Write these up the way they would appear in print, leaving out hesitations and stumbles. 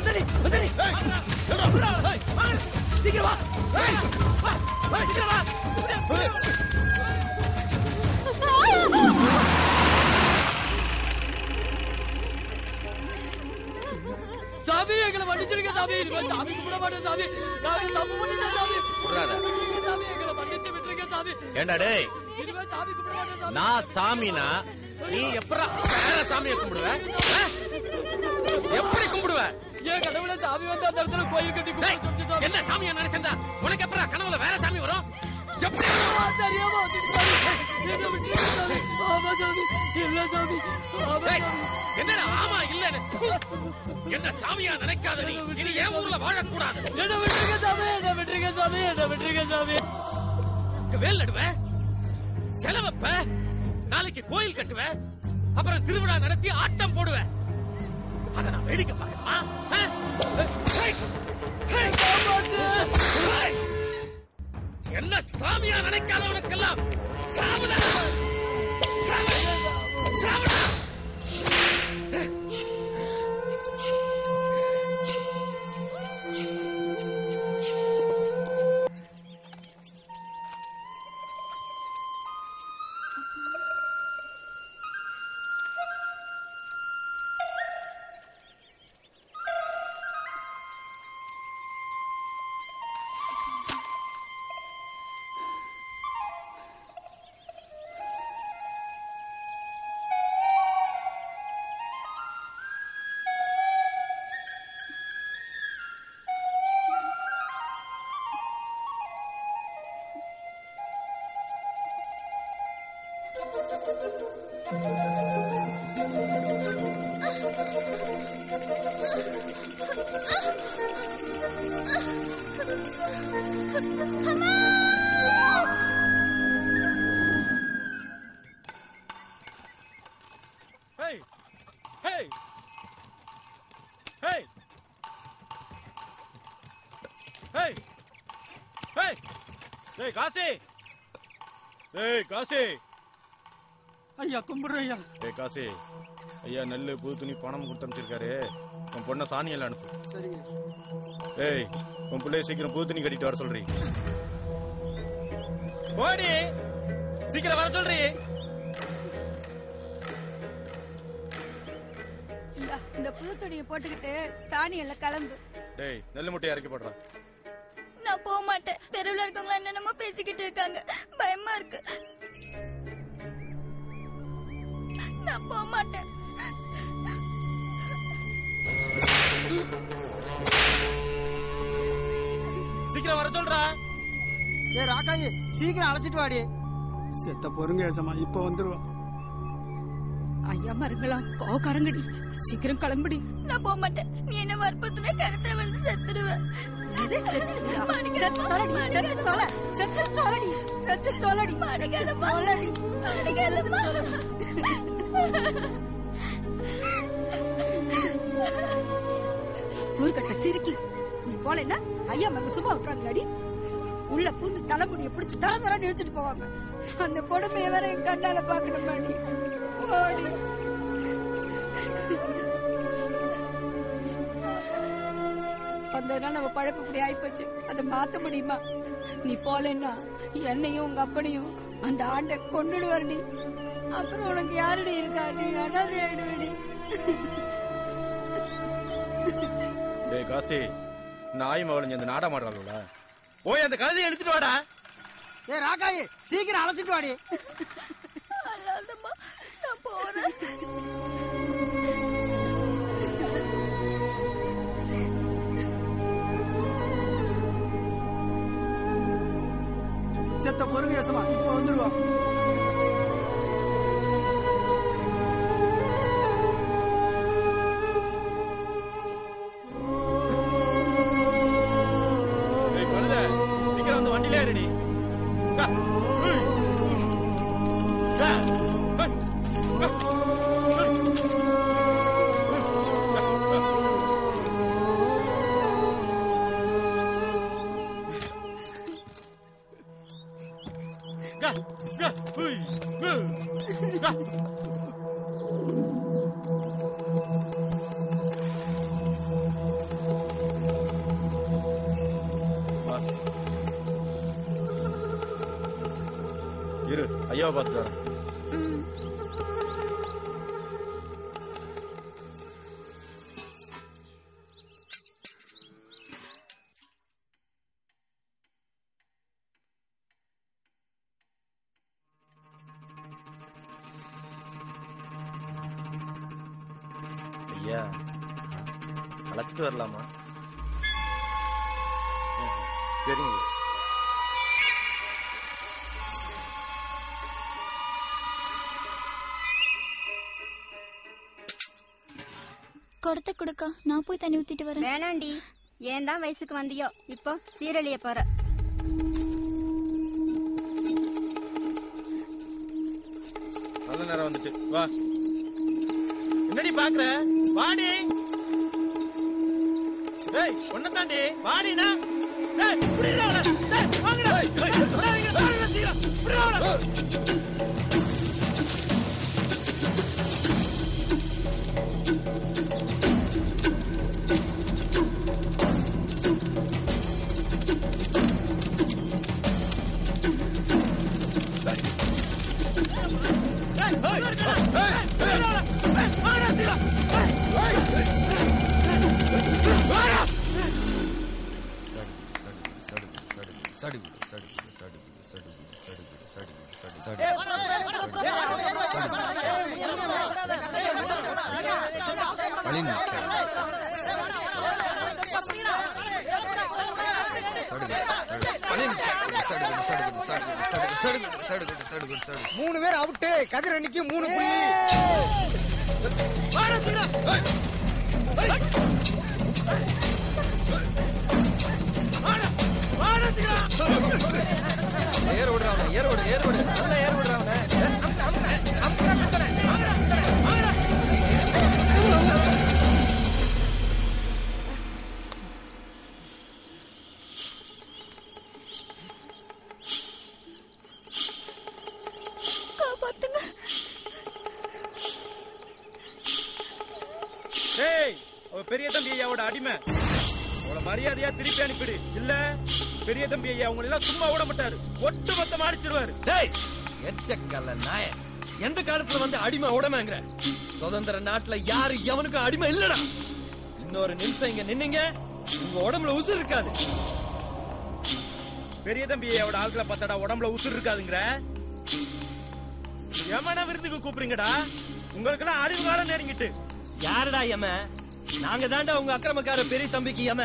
வந்துடி சீக்கிரம் வா சீக்கிரம் வா. சாமி எங்களை மன்னிச்சிருக்க சாமி. சாமி கும்பிட மாட்டேன் சாமி. நாங்க தப்பு பண்ணிட்டோம் சாமி. சாமி எங்களை மன்னிச்சு விட்டுருக்க சாமி. ஏண்டா டேய், சாமி கும்பிட மாட்டேன் சாமி. நான் சாமினா நீ எப்பறா வேற சாமியை கும்பிடுவ? எப்படி கும்பிடுவ? ஏன் கடவுள சாமி வந்து அந்த இடத்துல கோயில் கட்டி கும்பிட்டு என்ன சாமியா நினைச்சா உனக்கு எப்பறா கனவுல வேற சாமி வரும்? எப்படி தெரியாம ஆமா சாமி. இல்ல சாமி. என்னடா ஆமா இல்லன்னு என்ன சாமியா நினைக்காத நீ இனி ஏன் ஊர்ல வாழக்கூடாது. என்ன விட்டுருங்க சாமி. என்ன விட்டுருங்க சாமி. என்ன விட்டுருங்க சாமி. வேல் நடுவ, செலவப்ப, நாளைக்கு கோயில் கட்டுவ, அப்புறம் திருவிழா நடத்தி ஆட்டம் போடுவ. அத நான் வேடிக்கை பார்க்கணுமா? என்ன சாமியா நினைக்காதவனுக்கெல்லாம் சாவுடா சாவுடா சாவுடா. ஐயா கும்பிடுறேன் ஐயா. காசி ஐயா, நெல்லு புது துணி பணம் கொடுத்து அனுப்பிச்சிருக்காரு. உன் பொண்ணை சாணியெல்லாம் அனுப்பு. சரிங்க. ஏய், உன் பிள்ளைய சீக்கிரம் புது துணி கட்டிட்டு வர சொல்றீ. ஓடி சீக்கிரம் வர சொல்றீ. இந்த புது துணியை போட்டுக்கிட்டு சாணி எல்லாம் கிளம்பு. டேய், நெல்லு முட்டையை இறக்கி போடுறா. நான் போக மாட்டேன். தெருவில் இருக்கவங்க என்னென்னமோ பேசிக்கிட்டு இருக்காங்க. பயமா இருக்கு. நான் போக மாட்டேன். சீக்கிரம் வர சொல்றா. ஏ ராக்காயி, சீக்கிரம் அழைச்சிட்டு வாடி. செத்த பொறுங்க ஏசமா, இப்ப வந்துருவோம். ஐயா மருங்களா, கோவக்காரங்கடி, சீக்கிரம் கிளம்புடி. நான் போக மாட்டேன். நீ என்ன வற்புறுத்தினா கிணத்துல விழுந்து செத்துடுவேன். ஊர்கட்ட சிரிக்கி நீ போலன்னா ஐயா மங்க சும்மா விட்டுறாங்களாடி. உள்ள பூந்து தலைமுடிய பிடிச்சு தர தர நினைச்சிட்டு போவாங்க. அந்த கொடுமையை வேற என் கண்ணால பாக்கணுமாடி. வந்ததுனால நம்ம பழப்பு இப்படி ஆயிப்போச்சு. அதை மாத்த முடியுமா? நீ போலன்னா என்னையும் உங்க அப்பனையும் அந்த ஆண்டை கொண்டுடுவார். நீ அப்புறம் உனக்கு யாருடி இருக்கா? நீ அனாதை ஆயிடுவேடி. டேய் காசி, நாய் மகளும் இந்த நாடா மாடுறாங்களா? போய் அந்த கழுதையை எடுத்துட்டு வாடா. ஏ ராக்காயி, சீக்கிரம் அழைச்சிட்டு வாடி. நான் போறேன். செத்த பொறுங்க ஏசமா, இப்ப வந்துருவோம். சீக்கிரம் வந்து வண்டியிலே ரெடி. இரு ஐயாவை பார்த்துட்டு வரேன். ஐயா அழைச்சிட்டு வரலாமா? சரிங்க. கொடுத்த கொடுக்கா, நான் போய் தண்ணி ஊத்திட்டு வரேன். வேணாண்டி, ஏன் தான் வயசுக்கு வந்தியோ, இப்போ சீரழிய போற. நல்ல நேரம் வந்துட்டு வா. என்னடி பாக்குற? வாடி. ஏய் ஒன்ன தாண்டி வாடினா. ஏய் புடிறாள. ஏய் வாங்கடா. ஏய் இங்க தாங்க சீரா. புடிறாள. மூணு பேர் அவுட்டு. கதிர் அன்னைக்கு 3 புள்ளி. ஏர் விடுறாங்க, ஏர் விடு, ஏர் விடு, நல்லா ஏர் விடுறாங்க. பெரிய தம்பி ஐயாவோட அடிமை. அவளை மரியாதையா திருப்பி அனுப்பிடு. இல்ல பெரிய தம்பி ஐயா உங்களை எல்லாம் சும்மா விட மாட்டாரு. ஒட்டு மொத்தமா அடிச்சிருவாரு. எச்சக்கல்ல நாய, எந்த காலத்துல வந்து அடிமை உடமைங்கிற? சுதந்திர நாட்டுல யாரு எவனுக்கும் அடிமை இல்லடா. இன்னொரு நிமிஷம் இங்க நின்னீங்க, உங்க உடம்புல உசுர் இருக்காது. பெரிய தம்பி ஐயாவோட ஆட்களை பார்த்தாடா உடம்புல உசுர் இருக்காதுங்கிற? எமன விருந்துக்கு கூப்பிடுங்கடா. உங்களுக்கு எல்லாம் அறிவு காலம் நெருங்கிட்டு. யாருடா எம? நாங்க தாண்டா உங்க அக்கிரமக்கார பெரிய தம்பிக்கு எம.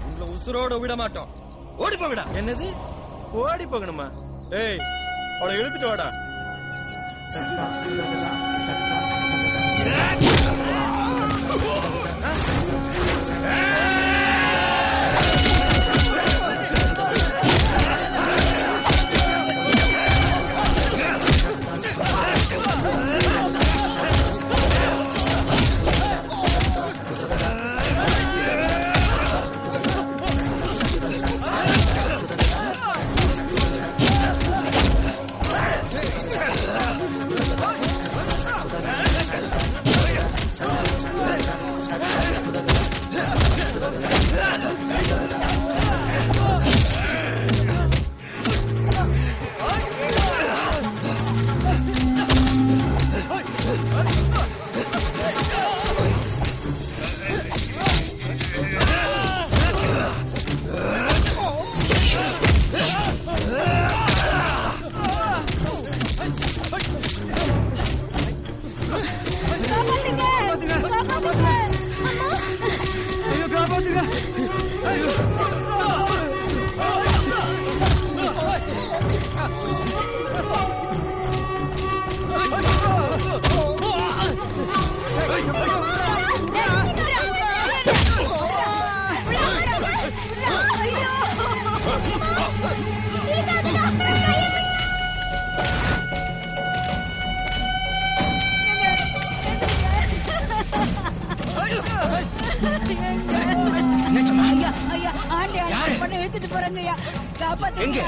உங்களை உசுரோட விட மாட்டோம். ஓடி போங்கடா. என்னது ஓடி போகணுமா? ஏய் அவளை இழுத்துட்டு வாடா. ஐயா ஐயா ஆண்டே பண்ண எடுத்துட்டு போறாங்க ஐயா. காப்பாத்துங்க.